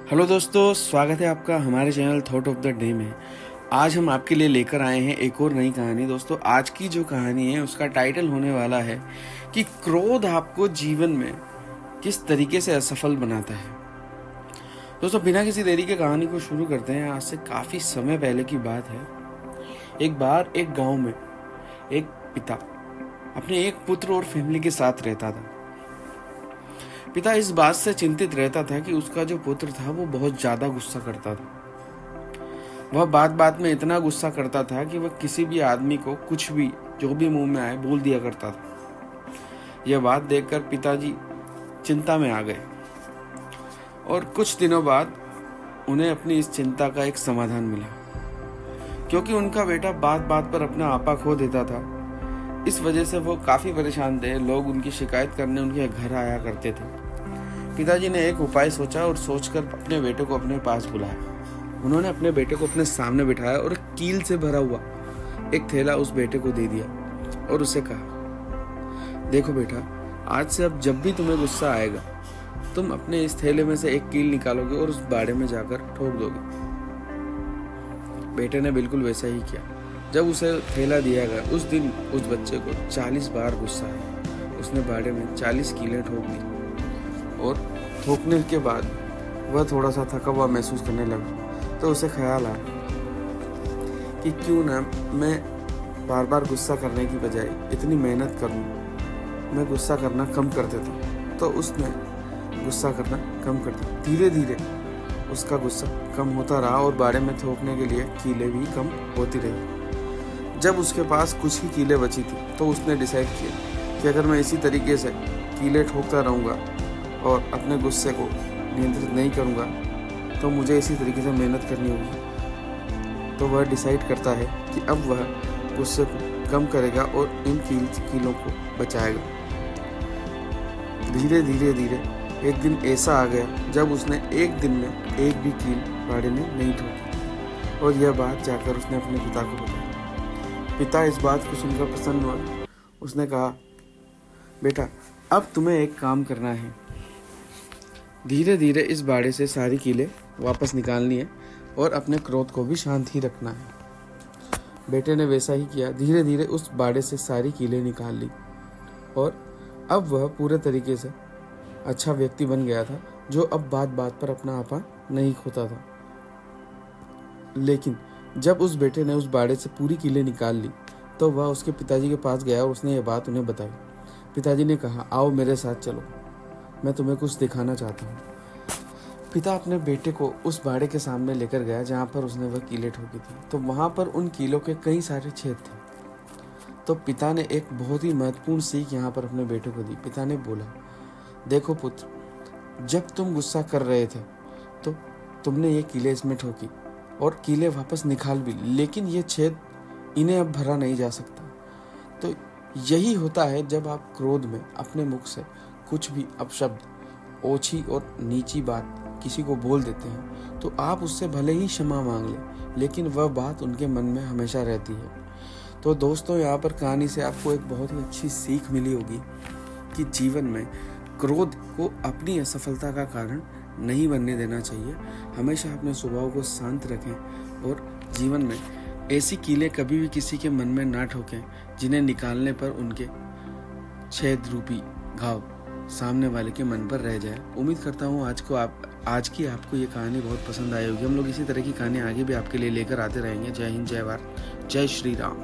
Hello दोस्तों, स्वागत है आपका हमारे channel thought of the day में। आज हम आपके लिए लेकर आए हैं एक और नई कहानी। दोस्तों, आज की जो कहानी है उसका टाइटल होने वाला है कि क्रोध आपको जीवन में किस तरीके से असफल बनाता है। दोस्तों, बिना किसी देरी के कहानी को शुरू करते हैं। आज से काफ़ी समय पहले की बात है। एक बार एक गांव में एक पिता अपने एक पुत्र और फैमिली के साथ रहता था। पिता इस बात से चिंतित रहता था कि उसका जो पुत्र था वो बहुत ज्यादा गुस्सा करता था। वह बात बात में इतना गुस्सा करता था कि वह किसी भी आदमी को कुछ भी जो भी मुंह में आए बोल दिया करता था। यह बात देखकर पिताजी चिंता में आ गए और कुछ दिनों बाद उन्हें अपनी इस चिंता का एक समाधान मिला। क्योंकि उनका बेटा बात बात पर अपना आपा खो देता था, इस वजह से वो काफी परेशान थे। लोग उनकी शिकायत करने उनके घर आया करते थे। पिताजी ने एक उपाय सोचा और सोचकर अपने बेटे को अपने पास बुलाया। उन्होंने अपने बेटे को अपने सामने बिठाया और कील से भरा हुआ एक थैला उस बेटे को दे दिया और उसे कहा, देखो बेटा, आज से अब जब भी तुम्हें गुस्सा आएगा तुम अपने इस थैले में से एक कील निकालोगे और उस बाड़े में जाकर ठोक दोगे। बेटे ने बिल्कुल वैसा ही किया। जब उसे थैला दिया गया उस दिन उस बच्चे को 40 बार गुस्सा आया। उसने बाड़े में 40 कीलें ठोक दी और ठोकने के बाद वह थोड़ा सा थका हुआ महसूस करने लगा। तो उसे ख्याल आया कि क्यों ना मैं बार बार गुस्सा करने की बजाय इतनी मेहनत करूं, मैं गुस्सा करना कम कर देता हूं। तो उसने गुस्सा करना कम कर दिया। धीरे धीरे उसका गुस्सा कम होता रहा और बाड़े में ठोकने के लिए कीलें भी कम होती रही। जब उसके पास कुछ ही कीलें बची थी तो उसने डिसाइड किया कि अगर मैं इसी तरीके से कीलें ठोकता रहूँगा और अपने गुस्से को नियंत्रित नहीं करूँगा तो मुझे इसी तरीके से मेहनत करनी होगी। तो वह डिसाइड करता है कि अब वह गुस्से को कम करेगा और इन कीलों को बचाएगा। धीरे धीरे धीरे एक दिन ऐसा आ गया जब उसने एक दिन में एक भी कील बाड़े में नहीं ठोकी और यह बात जाकर उसने अपने पिता को बताई। पिता इस बात को सुनकर प्रसन्न हुआ। उसने कहा, बेटा, अब तुम्हें एक काम करना है। धीरे धीरे इस बाड़े से सारी कीलें वापस निकालनी है और अपने क्रोध को भी शांत ही रखना है। बेटे ने वैसा ही किया। धीरे धीरे उस बाड़े से सारी कीलें निकाल ली और अब वह पूरे तरीके से अच्छा व्यक्ति बन गया था, जो अब बात बात पर अपना आपा नहीं खोता था। लेकिन जब उस बेटे ने उस बाड़े से पूरी कीलें निकाल ली तो वह उसके पिताजी के पास गया और उसने यह बात उन्हें बताई। पिताजी ने कहा, आओ मेरे साथ चलो, मैं तुम्हें कुछ दिखाना चाहता हूँ। पिता अपने बेटे को उस बाड़े के सामने लेकर गया जहाँ पर उसने वह कीलें ठोकी थी। तो वहाँ पर उन कीलों के कई सारे छेद थे। तो पिता ने एक बहुत ही महत्वपूर्ण सीख यहाँ पर अपने बेटे को दी। पिता ने बोला, देखो पुत्र, जब तुम गुस्सा कर रहे थे तो तुमने ये कीलें इसमें ठोकी और कीलें वापस निकाल भी ली, लेकिन ये छेद इन्हें अब भरा नहीं जा सकता। तो यही होता है जब आप क्रोध में अपने मुख से कुछ भी अपशब्द, ओछी और नीची बात किसी को बोल देते हैं तो आप उससे भले ही क्षमा मांग लें, लेकिन वह बात उनके मन में हमेशा रहती है। तो दोस्तों, यहाँ पर कहानी से आपको एक बहुत ही अच्छी सीख मिली होगी कि जीवन में क्रोध को अपनी असफलता का कारण नहीं बनने देना चाहिए। हमेशा अपने स्वभाव को शांत रखें और जीवन में ऐसी कीलें कभी भी किसी के मन में ना ठोकें जिन्हें निकालने पर उनके छेद रूपी घाव सामने वाले के मन पर रह जाए। उम्मीद करता हूँ आज की आपको ये कहानी बहुत पसंद आई होगी। हम लोग इसी तरह की कहानी आगे भी आपके लिए लेकर आते रहेंगे। जय हिंद, जय भारत, जय श्री राम।